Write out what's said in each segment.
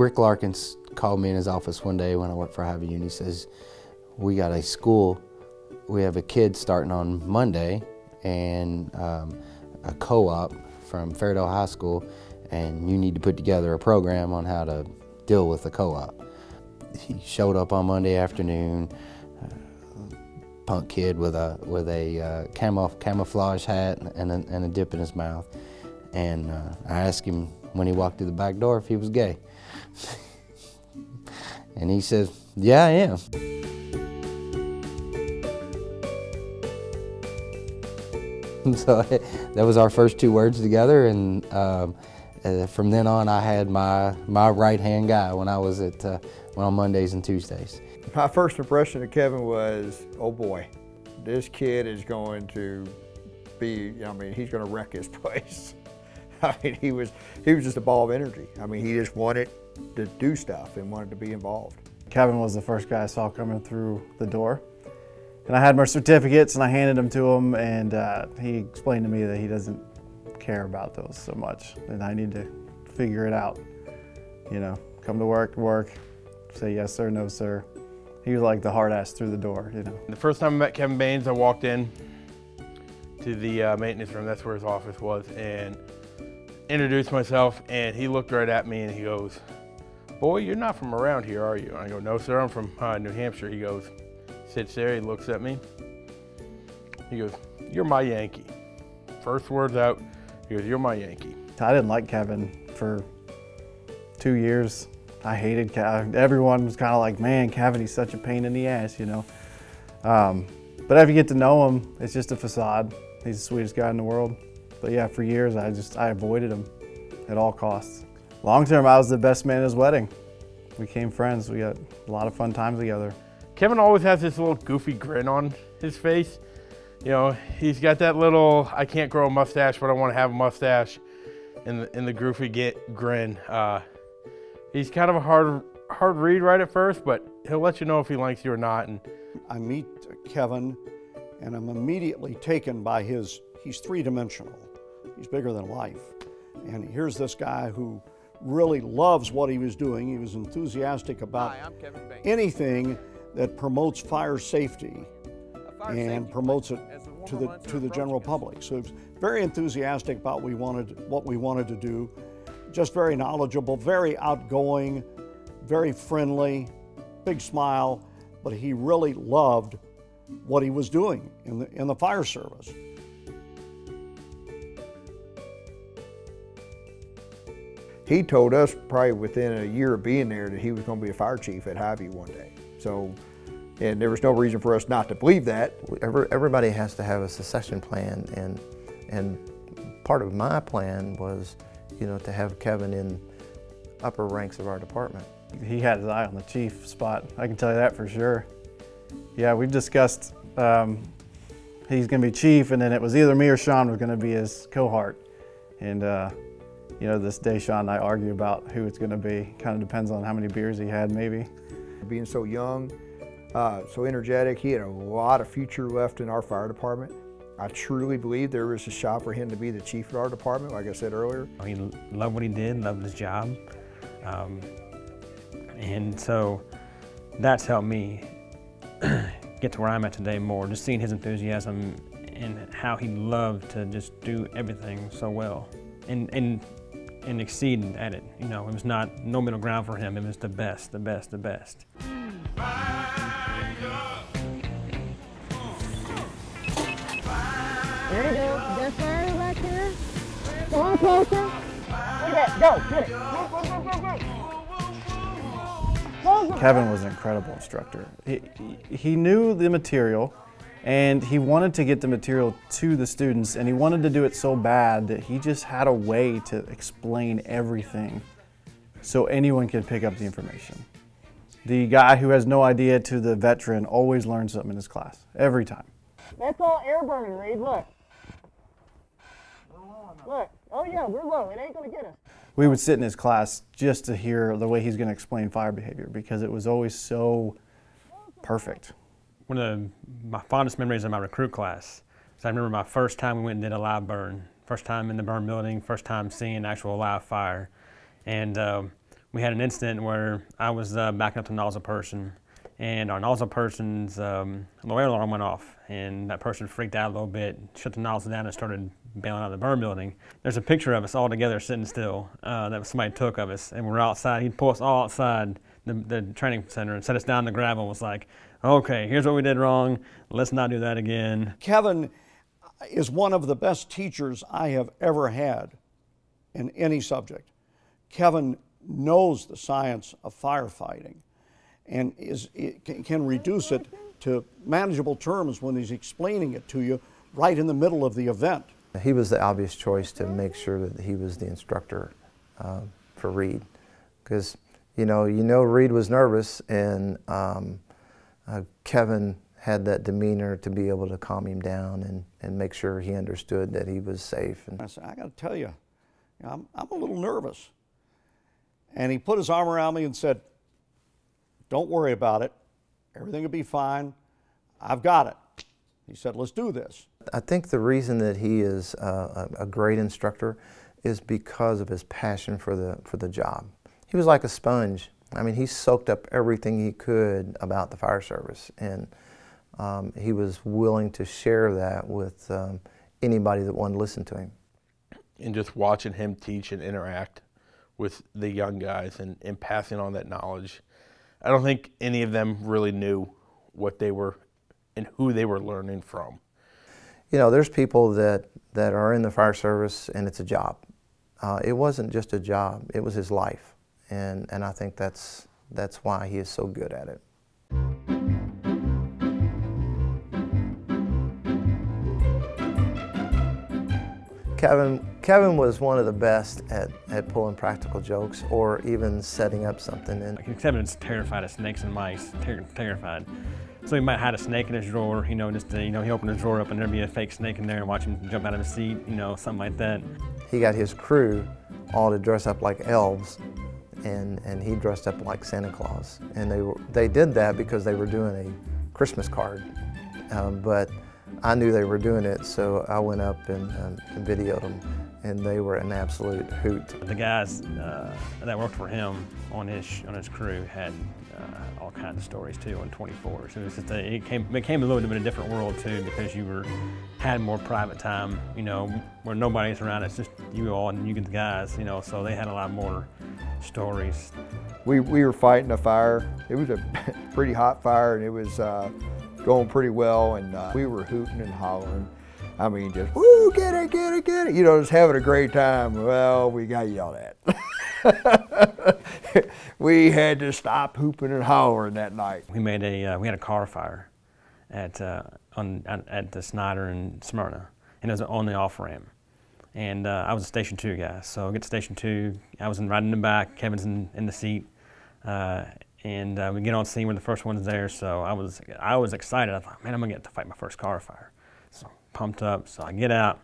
Rick Larkins called me in his office one day when I worked for Highview, and he says, we got a school, we have a kid starting on Monday, and a co-op from Fairdale High School, and you need to put together a program on how to deal with the co-op. He showed up on Monday afternoon, punk kid with a camouflage hat and a dip in his mouth, and I asked him when he walked through the back door if he was gay. And he says, yeah, I am. So that was our first two words together, and from then on I had my right-hand guy when I was on Mondays and Tuesdays. My first impression of Kevin was, oh boy, this kid is going to be, I mean, he's going to wreck his place. I mean, he was just a ball of energy. I mean, he just wanted to do stuff and wanted to be involved. Kevin was the first guy I saw coming through the door. And I had my certificates and I handed them to him, and he explained to me that he doesn't care about those so much, and I need to figure it out. You know, come to work, say yes sir, no sir. He was like the hard ass through the door, you know. The first time I met Kevin Bayens, I walked in to the maintenance room, that's where his office was, and introduced myself, and he looked right at me and he goes, boy, you're not from around here, are you? And I go, no sir, I'm from New Hampshire. He goes, sits there, he looks at me. He goes, you're my Yankee. First words out, he goes, you're my Yankee. I didn't like Kevin for 2 years. I hated Kevin. Everyone was kind of like, man, Kevin, he's such a pain in the ass, you know. But if you get to know him, it's just a facade. He's the sweetest guy in the world. But yeah, for years, I avoided him at all costs. Long term, I was the best man at his wedding. We became friends. We got a lot of fun times together. Kevin always has this little goofy grin on his face. You know, he's got that little, I can't grow a mustache, but I want to have a mustache, in the goofy grin. He's kind of a hard read right at first, but he'll let you know if he likes you or not. And I meet Kevin, and I'm immediately taken by he's three-dimensional. He's bigger than life. And here's this guy who really loves what he was doing. He was enthusiastic about anything that promotes fire safety and promotes it to the general public. So he was very enthusiastic about what we wanted to do. Just very knowledgeable, very outgoing, very friendly, big smile, but he really loved what he was doing in the fire service. He told us probably within a year of being there that he was going to be a fire chief at Highview one day. So, and there was no reason for us not to believe that. Everybody has to have a succession plan, and part of my plan was, you know, to have Kevin in upper ranks of our department. He had his eye on the chief spot, I can tell you that for sure. Yeah, we've discussed he's going to be chief, and then it was either me or Sean was going to be his cohort. And you know, this day Sean and I argue about who it's going to be. Kind of depends on how many beers he had, maybe. Being so young, so energetic, he had a lot of future left in our fire department. I truly believe there was a shot for him to be the chief of our department, like I said earlier. He loved what he did, loved his job. And so that's helped me get to where I'm at today more, just seeing his enthusiasm and how he loved to just do everything so well and exceed at it. You know, it was no middle ground for him. It was the best, the best, the best. There you go. Just fire back there. Come on, closer. Look at that. Go. Get it. Go. Kevin was an incredible instructor. He knew the material, and he wanted to get the material to the students, and he wanted to do it so bad that he just had a way to explain everything so anyone could pick up the information. The guy who has no idea to the veteran always learns something in his class, every time. That's all air burning, Reed. Look. Look. Oh yeah, we're low. It ain't gonna get us. We would sit in his class just to hear the way he's going to explain fire behavior, because it was always so perfect. One of my fondest memories of my recruit class is I remember my first time we went and did a live burn. First time in the burn building, first time seeing actual live fire. And we had an incident where I was backing up the nozzle person, and our nozzle person's lower alarm went off, and that person freaked out a little bit, shut the nozzle down, and started bailing out of the burn building. There's a picture of us all together sitting still that somebody took of us, and we're outside. He'd pull us all outside the training center and set us down on the gravel and was like, okay, here's what we did wrong. Let's not do that again. Kevin is one of the best teachers I have ever had in any subject. Kevin knows the science of firefighting and can reduce it to manageable terms when he's explaining it to you right in the middle of the event. He was the obvious choice to make sure that he was the instructor for Reed, because you know Reed was nervous, and Kevin had that demeanor to be able to calm him down and make sure he understood that he was safe. And I said, I got to tell you, I'm a little nervous. And he put his arm around me and said, don't worry about it. Everything will be fine. I've got it. He said, let's do this. I think the reason that he is a great instructor is because of his passion for the job. He was like a sponge. I mean, he soaked up everything he could about the fire service, and he was willing to share that with anybody that wanted to listen to him. And just watching him teach and interact with the young guys and passing on that knowledge, I don't think any of them really knew what they were and who they were learning from. You know, there's people that are in the fire service and it's a job. It wasn't just a job, it was his life. And I think that's why he is so good at it. Kevin was one of the best at pulling practical jokes or even setting up something. And Kevin's terrified of snakes and mice, terrified. So he might hide a snake in his drawer, he opened his drawer up and there'd be a fake snake in there and watch him jump out of his seat, something like that. He got his crew all to dress up like elves, and he dressed up like Santa Claus. And they did that because they were doing a Christmas card. But I knew they were doing it, so I went up and videoed them, and they were an absolute hoot. The guys that worked for him on his crew had all kinds of stories too on 24. So it was just it became a little bit of a different world too, because you had more private time, where nobody's around. It's just you all and you get the guys, so they had a lot more stories. We were fighting a fire. It was a pretty hot fire, and it was going pretty well, and we were hooting and hollering. I mean, just, woo, get it, get it, get it. Just having a great time. Well, we got yelled at. We had to stop hooping and hollering that night. We had a car fire at the Snyder and Smyrna, and it was on the off ramp. And I was a Station 2 guy, so I get to Station 2. I was riding in the back. Kevin's in the seat. And we get on scene when the first one's there, so I was excited. I thought, man, I'm gonna get to fight my first car fire. So pumped up, so I get out,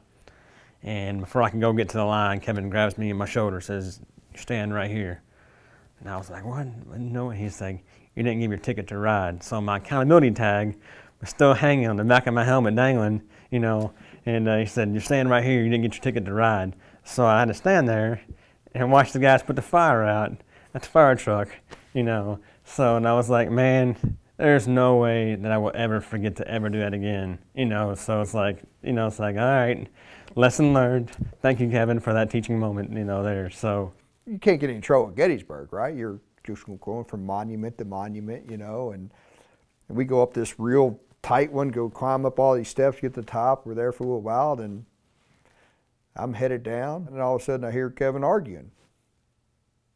and before I can go get to the line, Kevin grabs me on my shoulder, says, "You're staying right here." And I was like, what? No, he's like, you didn't give your ticket to ride. So my accountability tag was still hanging on the back of my helmet, dangling, and he said, you're staying right here, you didn't get your ticket to ride. So I had to stand there and watch the guys put the fire out at the fire truck. And I was like, man, there's no way that I will ever forget to ever do that again. So it's like, all right, lesson learned. Thank you, Kevin, for that teaching moment, there. So you can't get in trouble at Gettysburg, right? You're just going from monument to monument, and we go up this real tight one, go climb up all these steps, get to the top. We're there for a little while, then I'm headed down, and all of a sudden I hear Kevin arguing.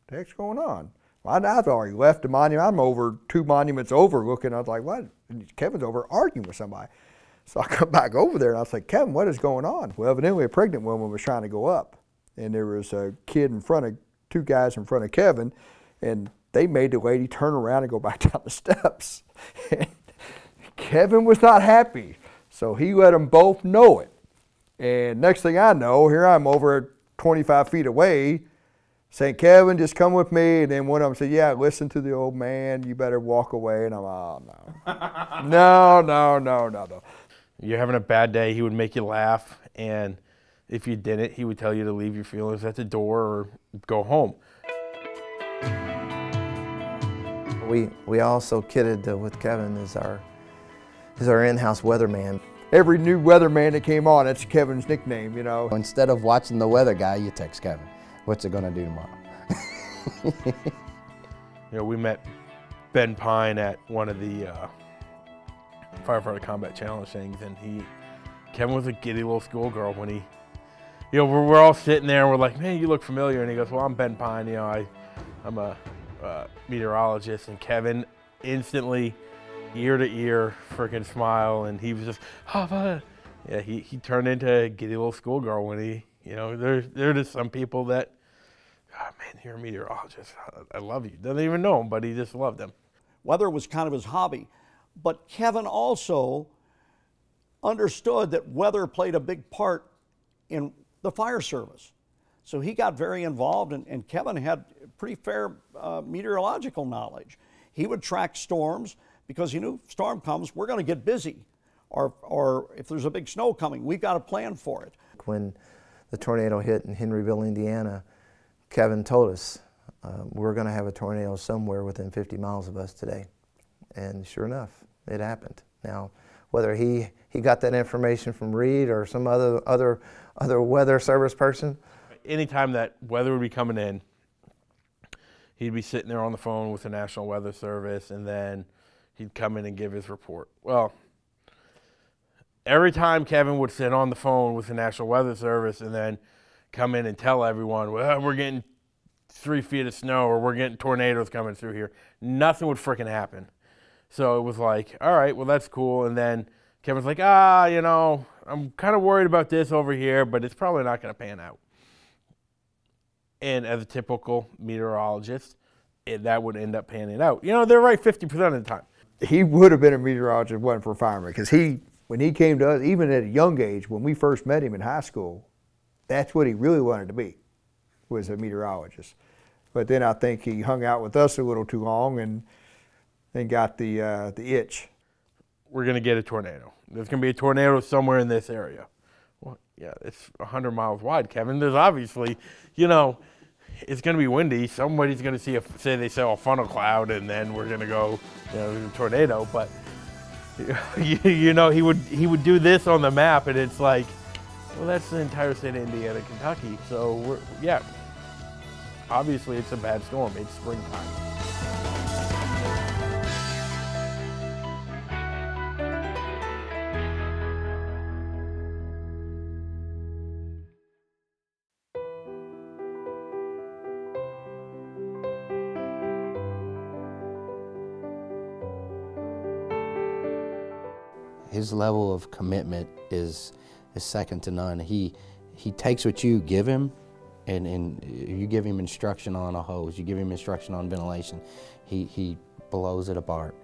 What the heck's going on? Well, I've already left the monument. I'm over 2 monuments over looking. I was like, what? And Kevin's over arguing with somebody. So I come back over there, and I was like, Kevin, what is going on? Well, evidently a pregnant woman was trying to go up, and there was a kid in front of, 2 guys in front of Kevin, and they made the lady turn around and go back down the steps. And Kevin was not happy, so he let them both know it. And next thing I know, here I'm over 25 feet away, saying, Kevin, just come with me. And then one of them said, yeah, listen to the old man. You better walk away. And I'm, oh, no. No. You're having a bad day, he would make you laugh. And if you didn't, he would tell you to leave your feelings at the door or go home. We also kidded with Kevin as our in-house weatherman. Every new weatherman that came on, that's Kevin's nickname, you know. Instead of watching the weather guy, you text Kevin, what's it gonna do tomorrow? You know, we met Ben Pine at one of the Firefighter Combat Challenge things, and Kevin was a giddy little schoolgirl when he, you know, we're all sitting there and we're like, man, you look familiar. And he goes, well, I'm Ben Pine, you know, I'm a meteorologist. And Kevin instantly, ear to ear, freaking smile, and he was just, yeah, he turned into a giddy little schoolgirl when he, you know, there are just some people that, oh, man, you're a meteorologist. I love you. Doesn't even know him, but he just loved him. Weather was kind of his hobby. But Kevin also understood that weather played a big part in the fire service. So he got very involved, and Kevin had pretty fair meteorological knowledge. He would track storms because he knew if storm comes, we're going to get busy. Or if there's a big snow coming, we've got to plan for it. When the tornado hit in Henryville, Indiana, Kevin told us, we're going to have a tornado somewhere within 50 miles of us today. And sure enough, it happened. Now, whether he got that information from Reed or some other weather service person. Anytime that weather would be coming in, he'd be sitting there on the phone with the National Weather Service, and then he'd come in and give his report. Well, every time Kevin would sit on the phone with the National Weather Service and then come in and tell everyone, well, we're getting 3 feet of snow or we're getting tornadoes coming through here, nothing would freaking happen. So it was like, all right, well, that's cool. And then Kevin's like, you know, I'm kind of worried about this over here, but it's probably not going to pan out. And as a typical meteorologist, that would end up panning out. You know, they're right 50% of the time. He would have been a meteorologist if it wasn't for a fireman, because when he came to us, even at a young age, when we first met him in high school, that's what he really wanted to be, was a meteorologist. But then I think he hung out with us a little too long and got the itch. We're going to get a tornado. There's going to be a tornado somewhere in this area. Well, yeah, it's 100 miles wide, Kevin. There's obviously, you know, it's going to be windy. Somebody's going to see, say they saw a funnel cloud, and then we're going to go, you know, there's a tornado. But, you know, he would do this on the map, and it's like, well, that's the entire state of Indiana, Kentucky. So, yeah, obviously it's a bad storm. It's springtime. His level of commitment is second to none. He takes what you give him, and you give him instruction on a hose, you give him instruction on ventilation, he blows it apart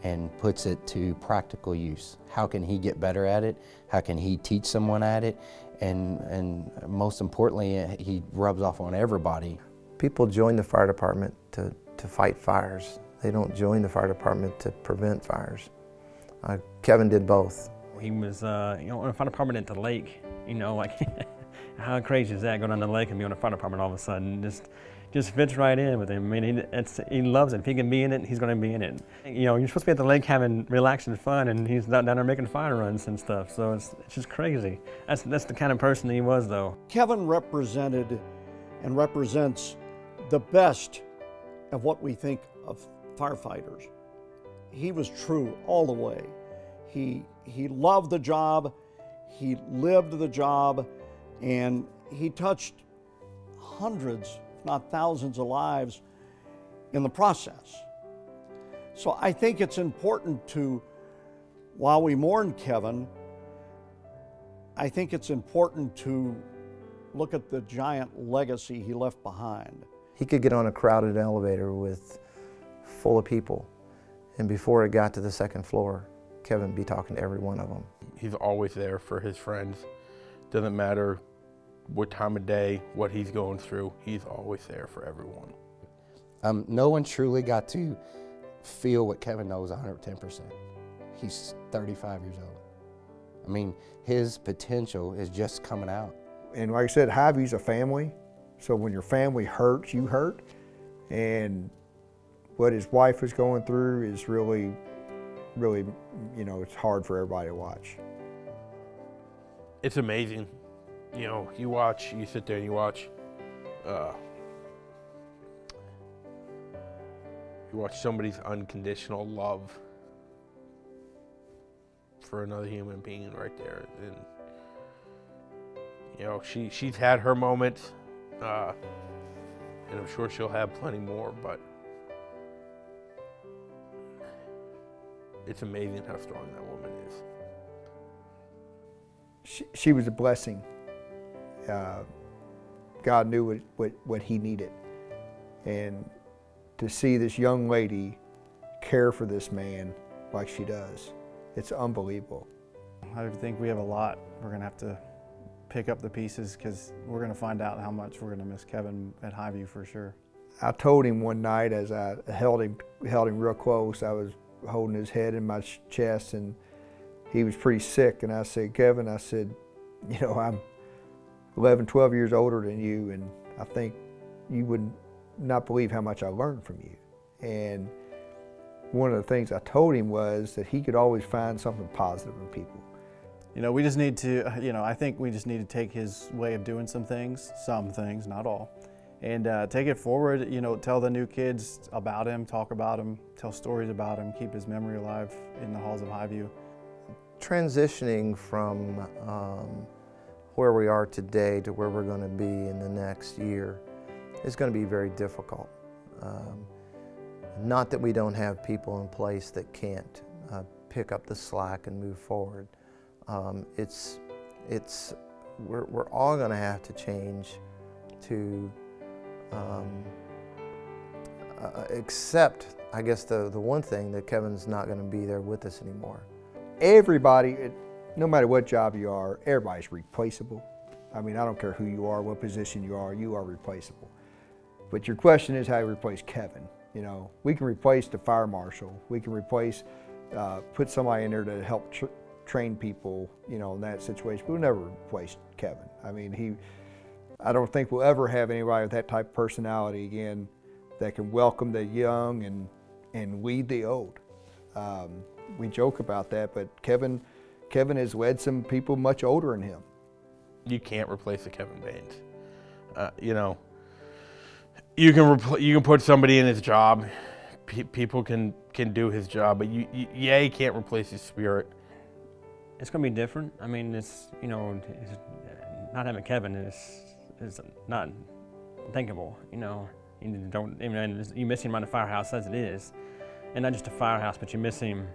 and puts it to practical use. How can he get better at it? How can he teach someone at it? And most importantly, he rubs off on everybody. People join the fire department to fight fires. They don't join the fire department to prevent fires. Kevin did both. He was, you know, on a fire department at the lake. You know, like, how crazy is that, going down the lake and be on a fire department all of a sudden? Just fits right in with him. I mean, he loves it. If he can be in it, he's going to be in it. You know, you're supposed to be at the lake having relaxing fun, and he's down there making fire runs and stuff. So it's just crazy. That's the kind of person he was, though. Kevin represented and represents the best of what we think of firefighters. He was true all the way. He loved the job, he lived the job, and he touched hundreds, if not thousands of lives in the process. So I think it's important to, while we mourn Kevin, I think it's important to look at the giant legacy he left behind. He could get on a crowded elevator full of people, and before it got to the second floor, Kevin be talking to every one of them. He's always there for his friends. Doesn't matter what time of day, what he's going through, he's always there for everyone. No one truly got to feel what Kevin knows 110%. He's 35 years old. I mean, his potential is just coming out. And like I said, Highview's a family. So when your family hurts, you hurt. And what his wife was going through is really, you know, it's hard for everybody to watch. It's amazing. You know, you sit there and you watch somebody's unconditional love for another human being right there. And, you know, she's had her moments, and I'm sure she'll have plenty more, but it's amazing how strong that woman is. She was a blessing. God knew what he needed. And to see this young lady care for this man like she does, it's unbelievable. I think we have a lot. We're going to have to pick up the pieces because we're going to find out how much we're going to miss Kevin at Highview for sure. I told him one night as I held him real close, I was holding his head in my chest and he was pretty sick, and I said, Kevin, I said, you know, I'm 11, 12 years older than you, and I think you would not believe how much I learned from you. And one of the things I told him was that he could always find something positive in people. You know, we just need to, you know, I think we just need to take his way of doing some things, not all, and take it forward, you know, tell the new kids about him, talk about him, tell stories about him, keep his memory alive in the halls of Highview. Transitioning from where we are today to where we're going to be in the next year is going to be very difficult. Not that we don't have people in place that can't pick up the slack and move forward. We're all going to have to change to accept, I guess, the one thing that Kevin's not going to be there with us anymore. Everybody, no matter what job you are, everybody's replaceable. I mean, I don't care who you are, what position you are replaceable. But your question is how you replace Kevin. You know, we can replace the fire marshal. We can replace, put somebody in there to help train people, you know, in that situation. We'll never replace Kevin. I mean, I don't think we'll ever have anybody with that type of personality again that can welcome the young and lead the old. We joke about that, but Kevin has led some people much older than him. You can't replace a Kevin Bayens. You know, you can put somebody in his job. People can do his job, but you can't replace his spirit. It's going to be different. I mean, it's, you know, not having Kevin is not thinkable. You know, you miss him around the firehouse as it is, and not just a firehouse, but you miss him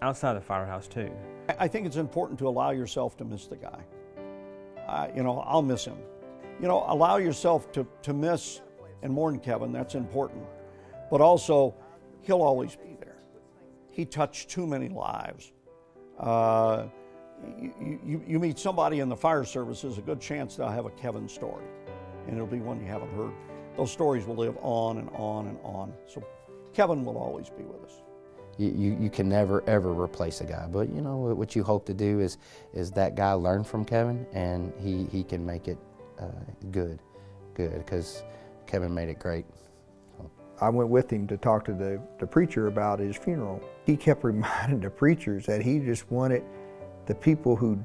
outside the firehouse too. I think it's important to allow yourself to miss the guy. You know, I'll miss him. You know, allow yourself to miss and mourn Kevin, that's important. But also, he'll always be there. He touched too many lives. You meet somebody in the fire service, there's a good chance they'll have a Kevin story, and it'll be one you haven't heard. Those stories will live on and on and on. So Kevin will always be with us. You can never ever replace a guy, but you know what you hope to do is that guy learn from Kevin, and he can make it good, because Kevin made it great. So. I went with him to talk to the preacher about his funeral. He kept reminding the preachers that he just wanted the people who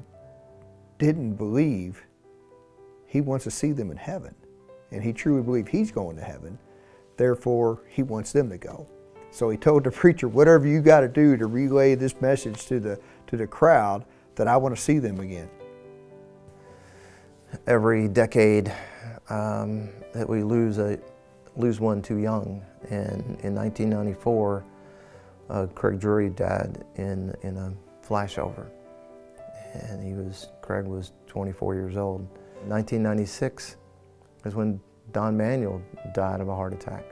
didn't believe, he wants to see them in heaven, and he truly believed he's going to heaven. Therefore, he wants them to go. So he told the preacher, whatever you got to do to relay this message to the crowd, that I want to see them again. Every decade that we lose one too young, and in 1994, Craig Drury died in a flashover, and Craig was 24 years old. 1996 is when Don Manuel died of a heart attack.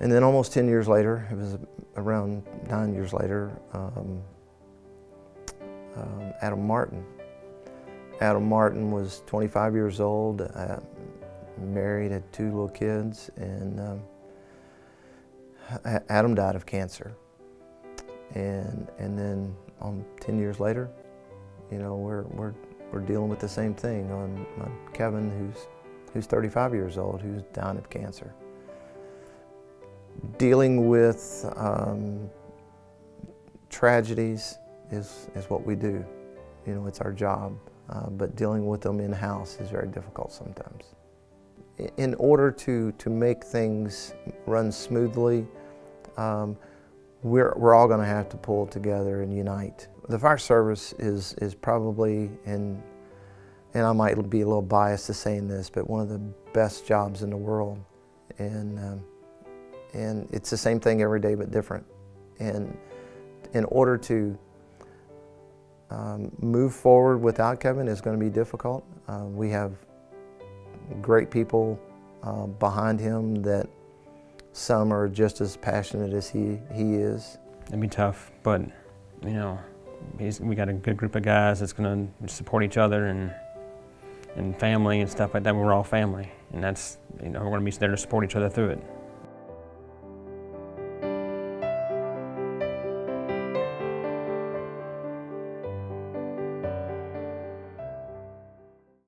And then almost 10 years later, it was around 9 years later, Adam Martin. Adam Martin was 25 years old, married, had 2 little kids, and Adam died of cancer. And then 10 years later, you know, we're dealing with the same thing on Kevin, who's 35 years old, who's dying of cancer. Dealing with tragedies is what we do. You know, it's our job, but dealing with them in-house is very difficult sometimes. In order to make things run smoothly, we're all going to have to pull together and unite. The fire service is probably, and I might be a little biased to saying this, but one of the best jobs in the world. And it's the same thing every day but different. And in order to move forward without Kevin is going to be difficult. We have great people behind him that some are just as passionate as he is. It'd be tough, but you know, we got a good group of guys that's going to support each other and family and stuff like that. We're all family, and that's, you know, we're going to be there to support each other through it.